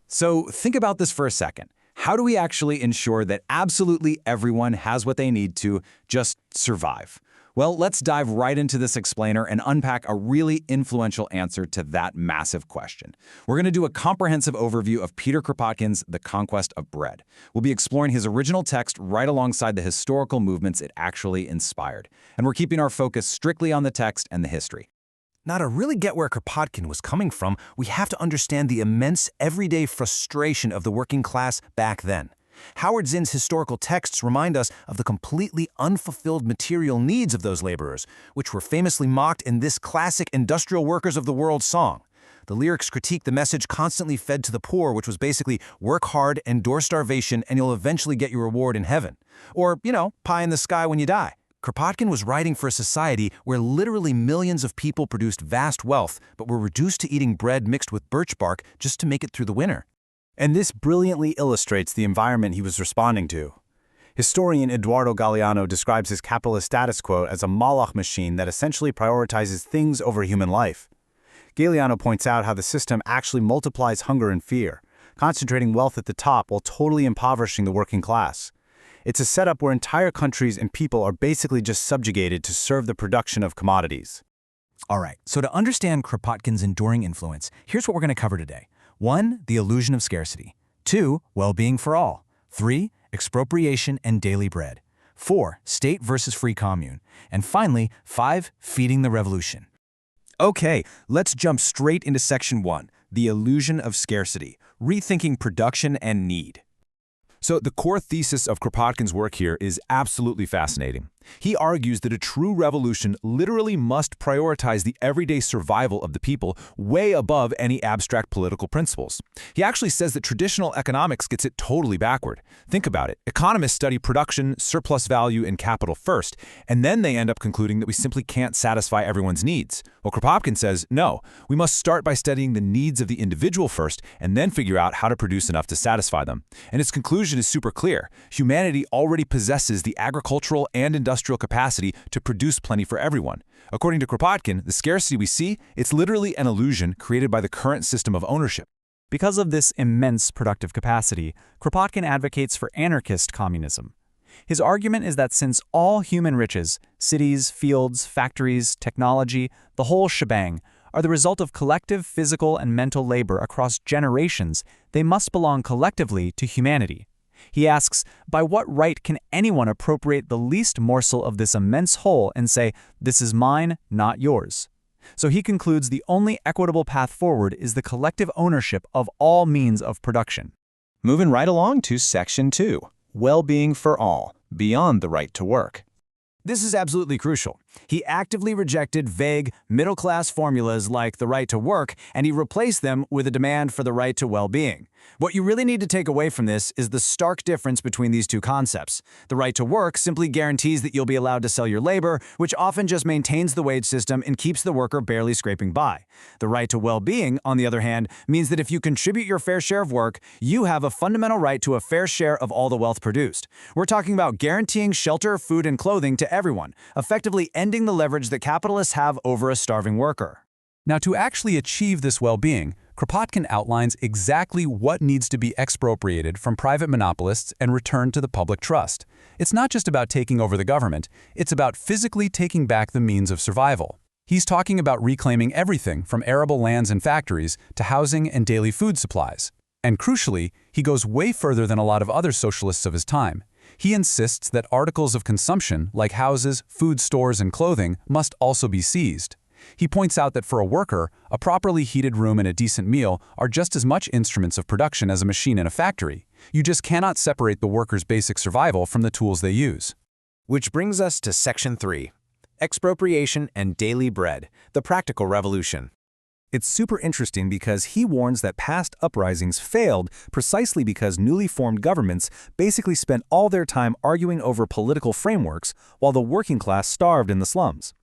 So think about this for a second. How do we actually ensure that absolutely everyone has what they need to just survive? Well, let's dive right into this explainer and unpack a really influential answer to that massive question. We're going to do a comprehensive overview of Peter Kropotkin's The Conquest of Bread. We'll be exploring his original text right alongside the historical movements it actually inspired. And we're keeping our focus strictly on the text and the history. Now, to really get where Kropotkin was coming from, we have to understand the immense everyday frustration of the working class back then. Howard Zinn's historical texts remind us of the completely unfulfilled material needs of those laborers, which were famously mocked in this classic industrial workers of the world song. The lyrics critique the message constantly fed to the poor, which was basically work hard, endure starvation, and you'll eventually get your reward in heaven. Or, pie in the sky when you die. Kropotkin was writing for a society where literally millions of people produced vast wealth, but were reduced to eating bread mixed with birch bark just to make it through the winter. And this brilliantly illustrates the environment he was responding to. Historian Eduardo Galeano describes his capitalist status quo as a Moloch machine that essentially prioritizes things over human life. Galeano points out how the system actually multiplies hunger and fear, concentrating wealth at the top while totally impoverishing the working class. It's a setup where entire countries and people are basically just subjugated to serve the production of commodities. All right, so to understand Kropotkin's enduring influence, here's what we're going to cover today. 1. The illusion of scarcity. 2. Well-being for all. 3. Expropriation and daily bread. 4. State versus free commune. And finally, 5. Feeding the revolution. Okay, let's jump straight into Section 1, the illusion of scarcity, rethinking production and need. So the core thesis of Kropotkin's work here is absolutely fascinating. He argues that a true revolution literally must prioritize the everyday survival of the people way above any abstract political principles. He actually says that traditional economics gets it totally backward. Think about it. Economists study production, surplus value, and capital first, and then they end up concluding that we simply can't satisfy everyone's needs. Well, Kropotkin says, no, we must start by studying the needs of the individual first and then figure out how to produce enough to satisfy them. And his conclusion is super clear. Humanity already possesses the agricultural and industrial capacity to produce plenty for everyone. According to Kropotkin, the scarcity we see, it's literally an illusion created by the current system of ownership. Because of this immense productive capacity, Kropotkin advocates for anarchist communism. His argument is that since all human riches, cities, fields, factories, technology, the whole shebang, are the result of collective physical and mental labor across generations, they must belong collectively to humanity. He asks, by what right can anyone appropriate the least morsel of this immense whole and say, this is mine, not yours? So he concludes the only equitable path forward is the collective ownership of all means of production. Moving right along to Section 2, well-being for all, beyond the right to work. This is absolutely crucial. He actively rejected vague, middle-class formulas like the right to work, and he replaced them with a demand for the right to well-being. What you really need to take away from this is the stark difference between these two concepts. The right to work simply guarantees that you'll be allowed to sell your labor, which often just maintains the wage system and keeps the worker barely scraping by. The right to well-being, on the other hand, means that if you contribute your fair share of work, you have a fundamental right to a fair share of all the wealth produced. We're talking about guaranteeing shelter, food, and clothing to everyone, effectively ending the leverage that capitalists have over a starving worker. Now, to actually achieve this well-being, Kropotkin outlines exactly what needs to be expropriated from private monopolists and returned to the public trust. It's not just about taking over the government, it's about physically taking back the means of survival. He's talking about reclaiming everything from arable lands and factories to housing and daily food supplies. And crucially, he goes way further than a lot of other socialists of his time. He insists that articles of consumption, like houses, food stores, and clothing, must also be seized. He points out that for a worker, a properly heated room and a decent meal are just as much instruments of production as a machine in a factory. You just cannot separate the worker's basic survival from the tools they use. Which brings us to Section 3, Expropriation and Daily Bread, the Practical Revolution. It's super interesting because he warns that past uprisings failed precisely because newly formed governments basically spent all their time arguing over political frameworks while the working class starved in the slums.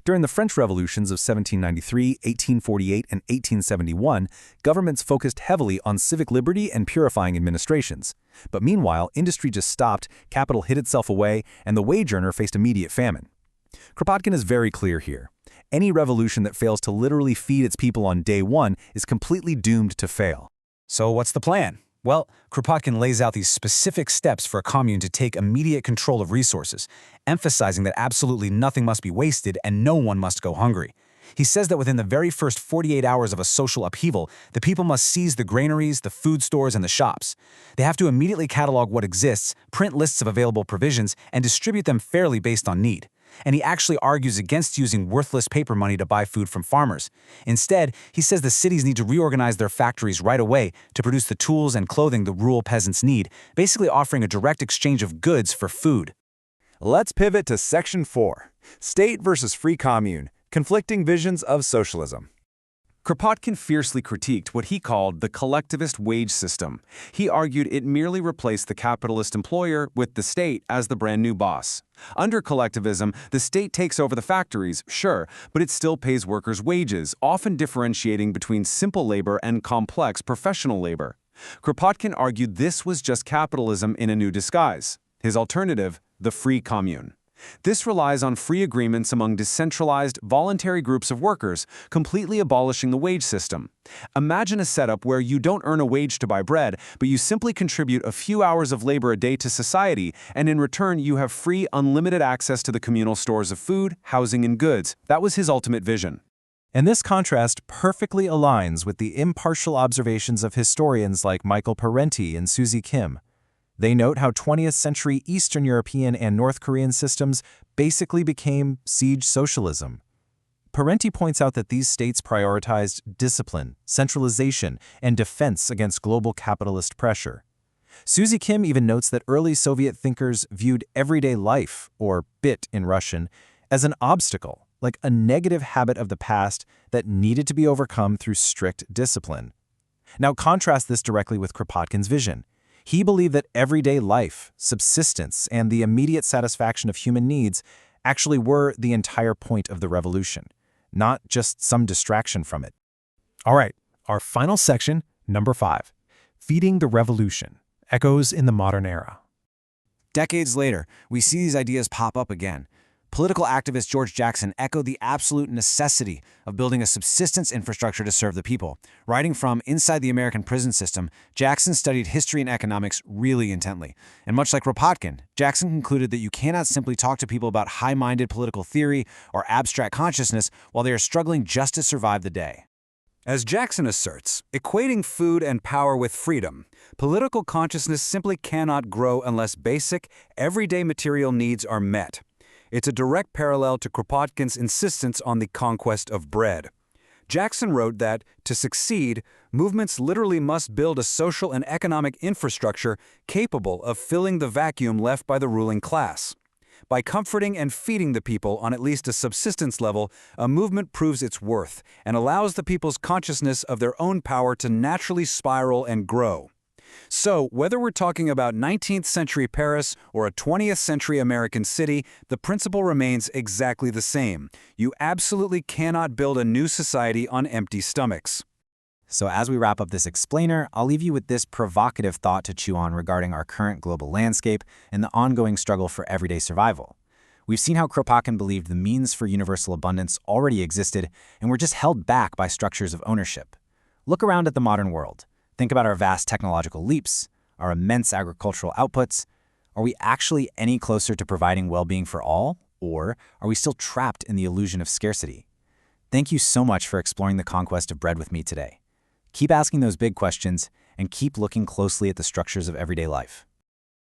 During the French revolutions of 1793, 1848, and 1871, governments focused heavily on civic liberty and purifying administrations. But meanwhile, industry just stopped, capital hid itself away, and the wage earner faced immediate famine. Kropotkin is very clear here. Any revolution that fails to literally feed its people on day one is completely doomed to fail. So what's the plan? Well, Kropotkin lays out these specific steps for a commune to take immediate control of resources, emphasizing that absolutely nothing must be wasted and no one must go hungry. He says that within the very first 48 hours of a social upheaval, the people must seize the granaries, the food stores, and the shops. They have to immediately catalog what exists, print lists of available provisions, and distribute them fairly based on need. And he actually argues against using worthless paper money to buy food from farmers. Instead, he says the cities need to reorganize their factories right away to produce the tools and clothing the rural peasants need, basically offering a direct exchange of goods for food. Let's pivot to Section 4, State versus Free Commune, Conflicting Visions of Socialism. Kropotkin fiercely critiqued what he called the collectivist wage system. He argued it merely replaced the capitalist employer with the state as the brand new boss. Under collectivism, the state takes over the factories, sure, but it still pays workers wages, often differentiating between simple labor and complex professional labor. Kropotkin argued this was just capitalism in a new disguise. His alternative, the free commune. This relies on free agreements among decentralized, voluntary groups of workers, completely abolishing the wage system. Imagine a setup where you don't earn a wage to buy bread, but you simply contribute a few hours of labor a day to society, and in return you have free, unlimited access to the communal stores of food, housing, and goods. That was his ultimate vision. And this contrast perfectly aligns with the impartial observations of historians like Michael Parenti and Susie Kim. They note how 20th century Eastern European and North Korean systems basically became siege socialism. Parenti points out that these states prioritized discipline, centralization, and defense against global capitalist pressure. Susie Kim even notes that early Soviet thinkers viewed everyday life, or byt in Russian, as an obstacle, like a negative habit of the past that needed to be overcome through strict discipline. Now contrast this directly with Kropotkin's vision. He believed that everyday life, subsistence, and the immediate satisfaction of human needs actually were the entire point of the revolution, not just some distraction from it. All right, our final section, number 5, Feeding the Revolution, Echoes in the Modern Era. Decades later, we see these ideas pop up again. Political activist George Jackson echoed the absolute necessity of building a subsistence infrastructure to serve the people. Writing from inside the American prison system, Jackson studied history and economics really intently. And much like Kropotkin, Jackson concluded that you cannot simply talk to people about high-minded political theory or abstract consciousness while they are struggling just to survive the day. As Jackson asserts, equating food and power with freedom, political consciousness simply cannot grow unless basic, everyday material needs are met. It's a direct parallel to Kropotkin's insistence on the conquest of bread. Jackson wrote that, to succeed, movements literally must build a social and economic infrastructure capable of filling the vacuum left by the ruling class. By comforting and feeding the people on at least a subsistence level, a movement proves its worth and allows the people's consciousness of their own power to naturally spiral and grow. So, whether we're talking about 19th century Paris or a 20th century American city, the principle remains exactly the same. You absolutely cannot build a new society on empty stomachs. So as we wrap up this explainer, I'll leave you with this provocative thought to chew on regarding our current global landscape and the ongoing struggle for everyday survival. We've seen how Kropotkin believed the means for universal abundance already existed and were just held back by structures of ownership. Look around at the modern world. Think about our vast technological leaps, our immense agricultural outputs. Are we actually any closer to providing well-being for all, or are we still trapped in the illusion of scarcity? Thank you so much for exploring the conquest of bread with me today. Keep asking those big questions and keep looking closely at the structures of everyday life.